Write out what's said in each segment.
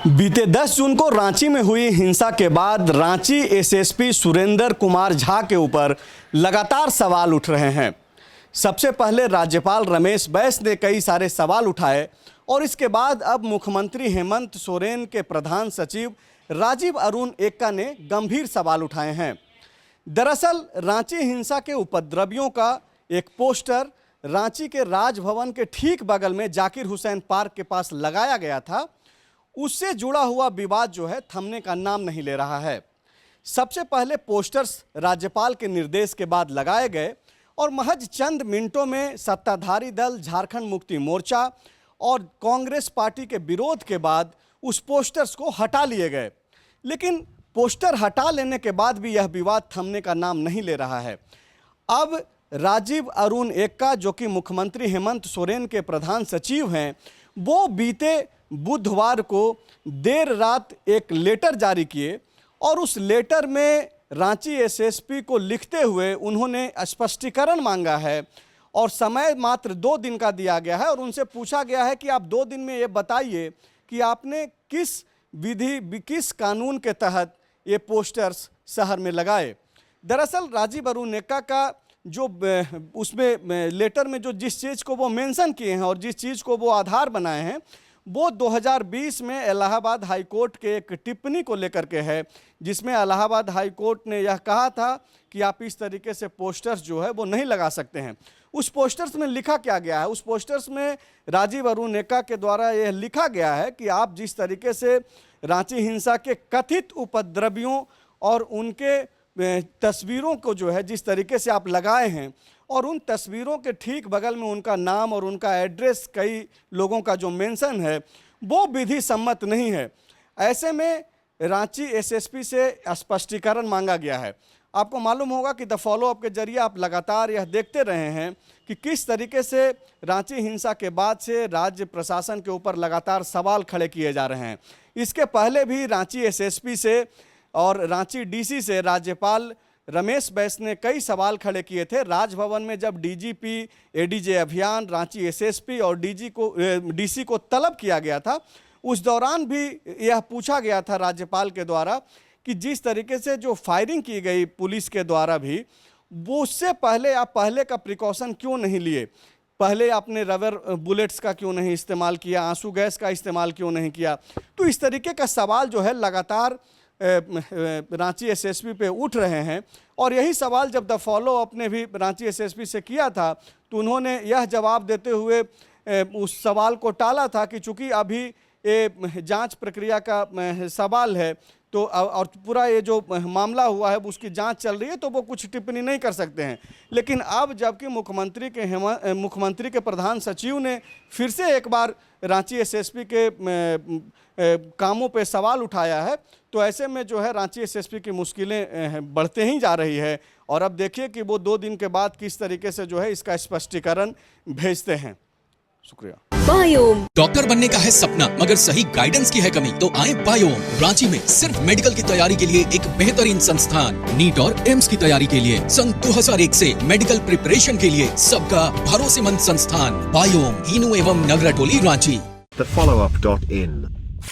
बीते 10 जून को रांची में हुई हिंसा के बाद रांची एसएसपी सुरेंद्र कुमार झा के ऊपर लगातार सवाल उठ रहे हैं। सबसे पहले राज्यपाल रमेश बैस ने कई सारे सवाल उठाए और इसके बाद अब मुख्यमंत्री हेमंत सोरेन के प्रधान सचिव राजीव अरुण एक्का ने गंभीर सवाल उठाए हैं। दरअसल रांची हिंसा के उपद्रवियों का एक पोस्टर रांची के राजभवन के ठीक बगल में जाकिर हुसैन पार्क के पास लगाया गया था। उससे जुड़ा हुआ विवाद जो है थमने का नाम नहीं ले रहा है। सबसे पहले पोस्टर्स राज्यपाल के निर्देश के बाद लगाए गए और महज चंद मिनटों में सत्ताधारी दल झारखंड मुक्ति मोर्चा और कांग्रेस पार्टी के विरोध के बाद उस पोस्टर्स को हटा लिए गए। लेकिन पोस्टर हटा लेने के बाद भी यह विवाद थमने का नाम नहीं ले रहा है। अब राजीव अरुण एक्का, जो कि मुख्यमंत्री हेमंत सोरेन के प्रधान सचिव हैं, वो बीते बुधवार को देर रात एक लेटर जारी किए और उस लेटर में रांची एसएसपी को लिखते हुए उन्होंने स्पष्टीकरण मांगा है और समय मात्र 2 दिन का दिया गया है और उनसे पूछा गया है कि आप 2 दिन में ये बताइए कि आपने किस कानून के तहत ये पोस्टर्स शहर में लगाए। दरअसल राजीव अरुण एक्का का जो उसमें लेटर में जो जिस चीज़ को वो मेंशन किए हैं और जिस चीज़ को वो आधार बनाए हैं वो 2020 में इलाहाबाद हाई कोर्ट के एक टिप्पणी को लेकर के है, जिसमें इलाहाबाद हाई कोर्ट ने यह कहा था कि आप इस तरीके से पोस्टर्स जो है वो नहीं लगा सकते हैं। उस पोस्टर्स में लिखा क्या गया है? उस पोस्टर्स में राजीव अरुण एक्का के द्वारा यह लिखा गया है कि आप जिस तरीके से रांची हिंसा के कथित उपद्रवियों और उनके तस्वीरों को जो है जिस तरीके से आप लगाए हैं और उन तस्वीरों के ठीक बगल में उनका नाम और उनका एड्रेस कई लोगों का जो मेंशन है वो विधि सम्मत नहीं है। ऐसे में रांची एसएसपी से स्पष्टीकरण मांगा गया है। आपको मालूम होगा कि द फॉलोअप के जरिए आप लगातार यह देखते रहे हैं कि किस तरीके से रांची हिंसा के बाद से राज्य प्रशासन के ऊपर लगातार सवाल खड़े किए जा रहे हैं। इसके पहले भी रांची एसएसपी से और रांची डीसी से राज्यपाल रमेश बैस ने कई सवाल खड़े किए थे। राजभवन में जब डीजीपी, एडीजे अभियान, रांची एसएसपी और डीसी को तलब किया गया था, उस दौरान भी यह पूछा गया था राज्यपाल के द्वारा कि जिस तरीके से जो फायरिंग की गई पुलिस के द्वारा भी, वो उससे पहले आप पहले का प्रिकॉशन क्यों नहीं लिए? पहले आपने रबर बुलेट्स का क्यों नहीं इस्तेमाल किया? आंसू गैस का इस्तेमाल क्यों नहीं किया? तो इस तरीके का सवाल जो है लगातार रांची एसएसपी पे उठ रहे हैं और यही सवाल जब द फॉलोअप ने भी रांची एसएसपी से किया था तो उन्होंने यह जवाब देते हुए उस सवाल को टाला था कि चूंकि अभी ये जांच प्रक्रिया का सवाल है तो और पूरा ये जो मामला हुआ है उसकी जांच चल रही है तो वो कुछ टिप्पणी नहीं कर सकते हैं। लेकिन अब जबकि मुख्यमंत्री के प्रधान सचिव ने फिर से एक बार रांची एसएसपी के कामों पे सवाल उठाया है तो ऐसे में जो है रांची एसएसपी की मुश्किलें बढ़ते ही जा रही है और अब देखिए कि वो 2 दिन के बाद किस तरीके से जो है इसका स्पष्टीकरण भेजते हैं। शुक्रिया। बायोम डॉक्टर बनने का है सपना मगर सही गाइडेंस की है कमी, तो आए बायोम। रांची में सिर्फ मेडिकल की तैयारी के लिए एक बेहतरीन संस्थान, नीट और एम्स की तैयारी के लिए सन 2001 से मेडिकल प्रिपरेशन के लिए सबका भरोसेमंद संस्थान बायोम, हीनू एवं नगरा टोली, Ranchi. thefollowup.in.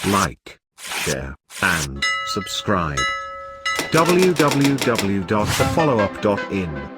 Like, share and subscribe. www.thefollowup.in